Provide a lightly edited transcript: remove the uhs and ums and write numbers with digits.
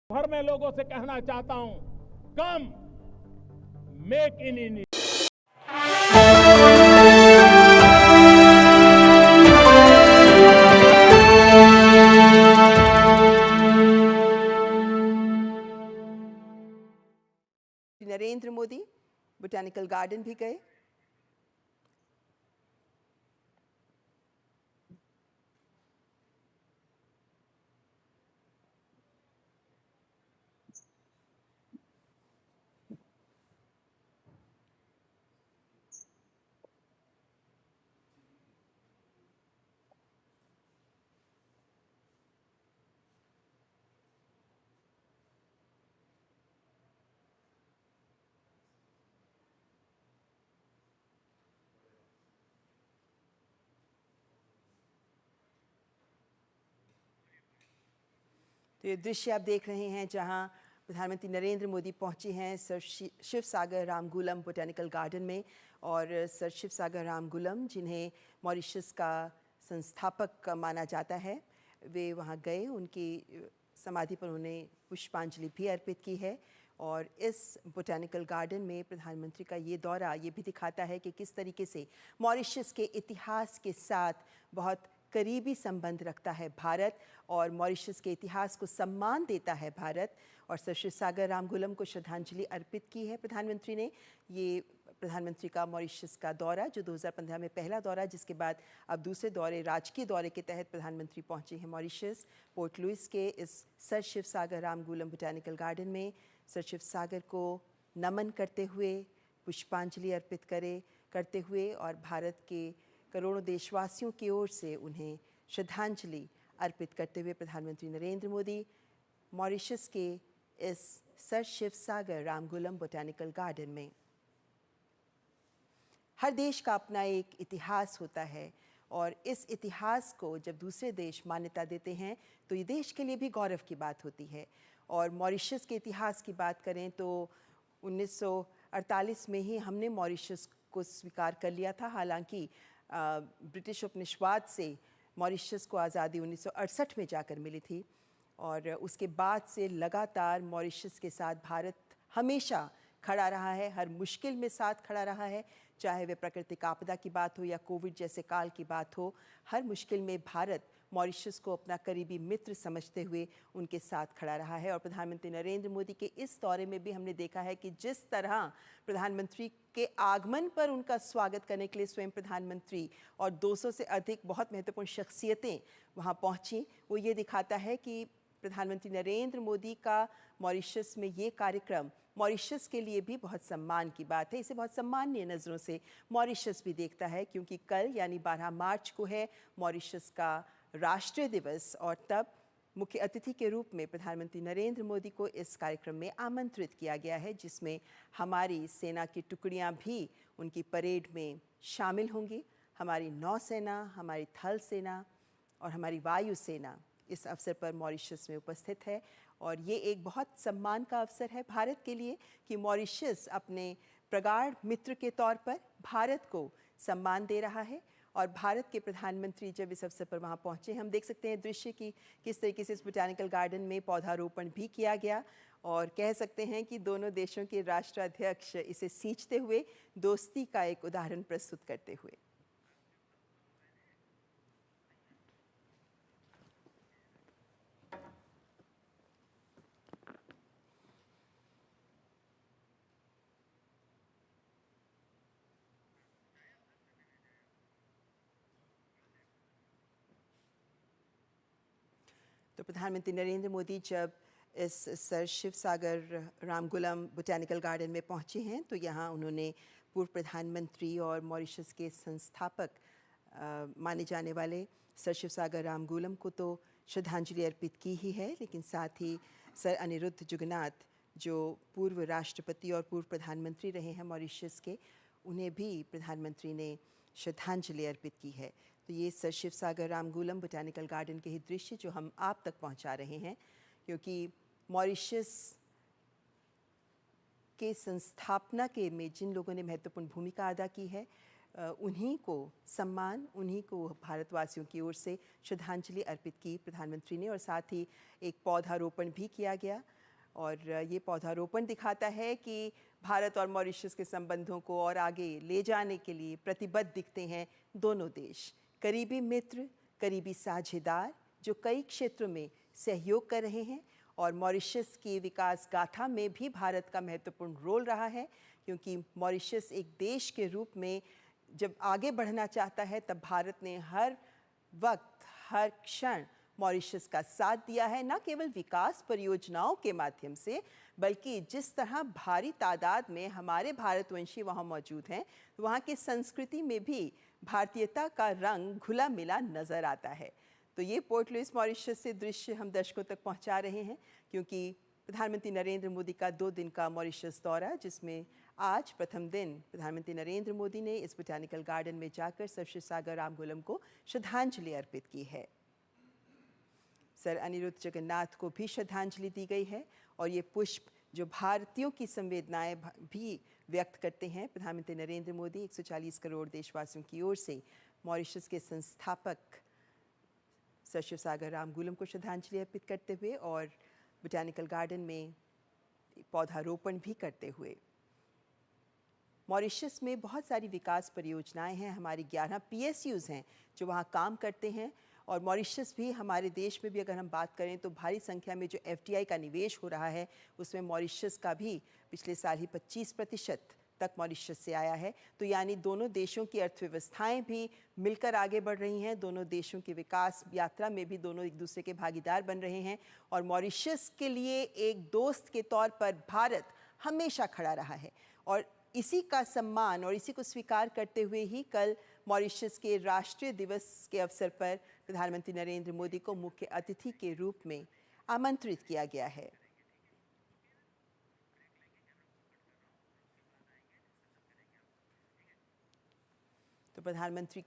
भर में लोगों से कहना चाहता हूं, कम make in India. Narendra Modi botanical garden भी गए। तो ये दृश्य आप देख रहे हैं जहां प्रधानमंत्री नरेंद्र मोदी पहुंचे हैं सर शिव सागर रामगुलम बोटैनिकल गार्डन में। और सर शिव सागर रामगुलम, जिन्हें मॉरिशस का संस्थापक माना जाता है, वे वहां गए। उनकी समाधि पर उन्होंने पुष्पांजलि भी अर्पित की है। और इस बोटैनिकल गार्डन में प्रधानमंत्री का ये दौरा ये भी दिखाता है कि किस तरीके से मॉरिशस के इतिहास के साथ बहुत करीबी संबंध रखता है भारत, और मॉरिशस के इतिहास को सम्मान देता है भारत। और सर शिव सागर रामगुलम को श्रद्धांजलि अर्पित की है प्रधानमंत्री ने। ये प्रधानमंत्री का मॉरिशस का दौरा, जो 2015 में पहला दौरा, जिसके बाद अब दूसरे दौरे, राजकीय दौरे के तहत प्रधानमंत्री पहुंचे हैं मॉरिशस। पोर्ट लुइस के इस सर शिव सागर रामगुलम बोटैनिकल गार्डन में सर शिव सागर को नमन करते हुए, पुष्पांजलि अर्पित करते हुए और भारत के करोड़ों देशवासियों की ओर से उन्हें श्रद्धांजलि अर्पित करते हुए प्रधानमंत्री नरेंद्र मोदी मॉरिशस के इस सर शिव सागर रामगुलम बोटैनिकल गार्डन में। हर देश का अपना एक इतिहास होता है, और इस इतिहास को जब दूसरे देश मान्यता देते हैं तो ये देश के लिए भी गौरव की बात होती है। और मॉरिशस के इतिहास की बात करें तो 1948 में ही हमने मॉरिशस को स्वीकार कर लिया था। हालांकि ब्रिटिश उपनिवेशवाद से मॉरिशस को आज़ादी 1968 में जाकर मिली थी, और उसके बाद से लगातार मॉरिशस के साथ भारत हमेशा खड़ा रहा है, हर मुश्किल में साथ खड़ा रहा है। चाहे वे प्राकृतिक आपदा की बात हो या कोविड जैसे काल की बात हो, हर मुश्किल में भारत मॉरिशस को अपना करीबी मित्र समझते हुए उनके साथ खड़ा रहा है। और प्रधानमंत्री नरेंद्र मोदी के इस दौरे में भी हमने देखा है कि जिस तरह प्रधानमंत्री के आगमन पर उनका स्वागत करने के लिए स्वयं प्रधानमंत्री और 200 से अधिक बहुत महत्वपूर्ण शख्सियतें वहां पहुंची, वो ये दिखाता है कि प्रधानमंत्री नरेंद्र मोदी का मॉरिशस में ये कार्यक्रम मॉरिशस के लिए भी बहुत सम्मान की बात है। इसे बहुत सम्मानीय नज़रों से मॉरिशस भी देखता है, क्योंकि कल यानी 12 मार्च को है मॉरिशस का राष्ट्रीय दिवस, और तब मुख्य अतिथि के रूप में प्रधानमंत्री नरेंद्र मोदी को इस कार्यक्रम में आमंत्रित किया गया है, जिसमें हमारी सेना की टुकड़ियां भी उनकी परेड में शामिल होंगी। हमारी नौसेना, हमारी थल सेना और हमारी वायु सेना इस अवसर पर मॉरिशस में उपस्थित है। और ये एक बहुत सम्मान का अवसर है भारत के लिए कि मॉरिशस अपने प्रगाढ़ मित्र के तौर पर भारत को सम्मान दे रहा है। और भारत के प्रधानमंत्री जब इस अवसर पर वहाँ पहुँचे, हम देख सकते हैं दृश्य की किस तरीके से इस बोटैनिकल गार्डन में पौधारोपण भी किया गया, और कह सकते हैं कि दोनों देशों के राष्ट्राध्यक्ष इसे सींचते हुए दोस्ती का एक उदाहरण प्रस्तुत करते हुए। तो प्रधानमंत्री नरेंद्र मोदी जब इस सर शिव सागर रामगुलम बोटैनिकल गार्डन में पहुंचे हैं, तो यहाँ उन्होंने पूर्व प्रधानमंत्री और मॉरिशस के संस्थापक माने जाने वाले सर शिव सागर रामगुलम को तो श्रद्धांजलि अर्पित की ही है, लेकिन साथ ही सर अनिरुद्ध जुगनाथ, जो पूर्व राष्ट्रपति और पूर्व प्रधानमंत्री रहे हैं मॉरिशस के, उन्हें भी प्रधानमंत्री ने श्रद्धांजलि अर्पित की है। तो ये सर शिव सागर रामगुलम बोटैनिकल गार्डन के ही दृश्य जो हम आप तक पहुंचा रहे हैं, क्योंकि मॉरिशस के संस्थापना के में जिन लोगों ने महत्वपूर्ण भूमिका अदा की है, उन्हीं को सम्मान, उन्हीं को भारतवासियों की ओर से श्रद्धांजलि अर्पित की प्रधानमंत्री ने और साथ ही एक पौधारोपण भी किया गया। और ये पौधारोपण दिखाता है कि भारत और मॉरिशस के संबंधों को और आगे ले जाने के लिए प्रतिबद्ध दिखते हैं दोनों देश, करीबी मित्र, करीबी साझेदार जो कई क्षेत्रों में सहयोग कर रहे हैं। और मॉरिशस की विकास गाथा में भी भारत का महत्वपूर्ण रोल रहा है, क्योंकि मॉरिशस एक देश के रूप में जब आगे बढ़ना चाहता है तब भारत ने हर वक्त, हर क्षण मॉरिशस का साथ दिया है, न केवल विकास परियोजनाओं के माध्यम से, बल्कि जिस तरह भारी तादाद में हमारे भारतवंशी वहाँ मौजूद हैं, वहाँ की संस्कृति में भी भारतीयता का रंग घुला मिला नज़र आता है। तो ये पोर्ट लुइस मॉरिशस से दृश्य हम दर्शकों तक पहुँचा रहे हैं, क्योंकि प्रधानमंत्री नरेंद्र मोदी का 2 दिन का मॉरिशस दौरा, जिसमें आज प्रथम दिन प्रधानमंत्री नरेंद्र मोदी ने इस बोटानिकल गार्डन में जाकर सर श्री सागर रामगुलम को श्रद्धांजलि अर्पित की है। सर अनिरुद्ध जगन्नाथ को भी श्रद्धांजलि दी गई है और ये पुष्प जो भारतीयों की संवेदनाएं भी व्यक्त करते हैं, प्रधानमंत्री नरेंद्र मोदी 140 करोड़ देशवासियों की ओर से मॉरिशस के संस्थापक सर शिव सागर रामगुलम को श्रद्धांजलि अर्पित करते हुए और बोटानिकल गार्डन में पौधारोपण भी करते हुए। मॉरिशस में बहुत सारी विकास परियोजनाएं हैं, हमारी 11 PSUs हैं जो वहाँ काम करते हैं। और मॉरिशस भी, हमारे देश में भी अगर हम बात करें तो भारी संख्या में जो FDI का निवेश हो रहा है, उसमें मॉरिशस का भी पिछले साल ही 25% तक मॉरिशस से आया है। तो यानी दोनों देशों की अर्थव्यवस्थाएं भी मिलकर आगे बढ़ रही हैं, दोनों देशों की विकास यात्रा में भी दोनों एक दूसरे के भागीदार बन रहे हैं। और मॉरिशस के लिए एक दोस्त के तौर पर भारत हमेशा खड़ा रहा है और इसी का सम्मान और इसी को स्वीकार करते हुए ही कल मॉरिशस के राष्ट्रीय दिवस के अवसर पर प्रधानमंत्री नरेंद्र मोदी को मुख्य अतिथि के रूप में आमंत्रित किया गया है। तो प्रधानमंत्री